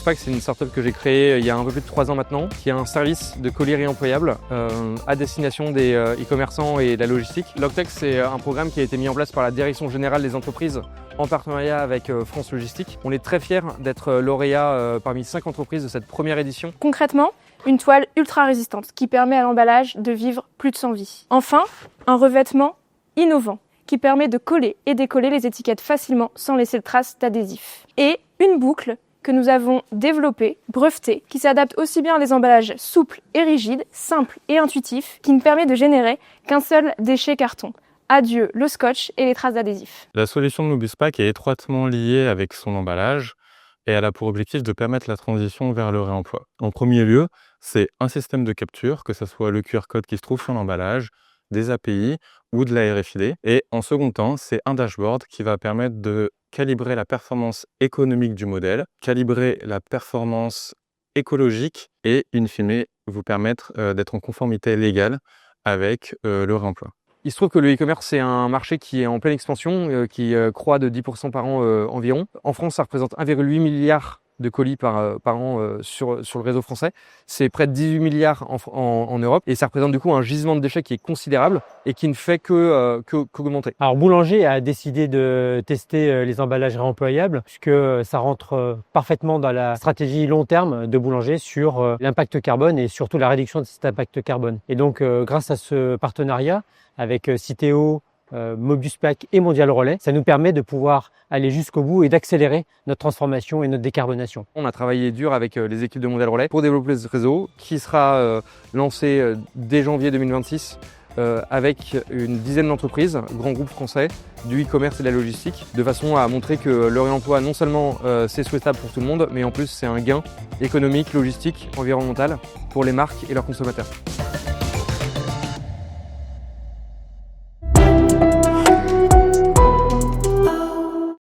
Mobuspack, c'est une startup que j'ai créée il y a un peu plus de 3 ans maintenant, qui est un service de colis réemployables à destination des e-commerçants et de la logistique. Logtech, c'est un programme qui a été mis en place par la Direction Générale des Entreprises en partenariat avec France Logistique. On est très fiers d'être lauréat parmi 5 entreprises de cette première édition. Concrètement, une toile ultra résistante qui permet à l'emballage de vivre plus de 100 vies. Enfin, un revêtement innovant qui permet de coller et décoller les étiquettes facilement sans laisser de traces d'adhésif. Et une boucle que nous avons développée, brevetée, qui s'adapte aussi bien à des emballages souples et rigides, simples et intuitifs, qui ne permet de générer qu'un seul déchet carton. Adieu le scotch et les traces d'adhésif. La solution de Mobuspack est étroitement liée avec son emballage et elle a pour objectif de permettre la transition vers le réemploi. En premier lieu, c'est un système de capture, que ce soit le QR code qui se trouve sur l'emballage, des API ou de la RFID. Et en second temps, c'est un dashboard qui va permettre de calibrer la performance économique du modèle, calibrer la performance écologique et, in fine, vous permettre d'être en conformité légale avec le réemploi. Il se trouve que le e-commerce, c'est un marché qui est en pleine expansion, qui croît de 10% par an environ. En France, ça représente 1,8 milliard de colis par an sur le réseau français. C'est près de 18 milliards en Europe et ça représente du coup un gisement de déchets qui est considérable et qui ne fait qu'augmenter. Alors Boulanger a décidé de tester les emballages réemployables puisque ça rentre parfaitement dans la stratégie long terme de Boulanger sur l'impact carbone et surtout la réduction de cet impact carbone. Et donc grâce à ce partenariat avec Citeo, Mobuspack et Mondial Relais, ça nous permet de pouvoir aller jusqu'au bout et d'accélérer notre transformation et notre décarbonation. On a travaillé dur avec les équipes de Mondial Relais pour développer ce réseau qui sera lancé dès janvier 2026 avec une dizaine d'entreprises, grands groupes français, du e-commerce et de la logistique, de façon à montrer que le réemploi, non seulement c'est souhaitable pour tout le monde, mais en plus c'est un gain économique, logistique, environnemental pour les marques et leurs consommateurs.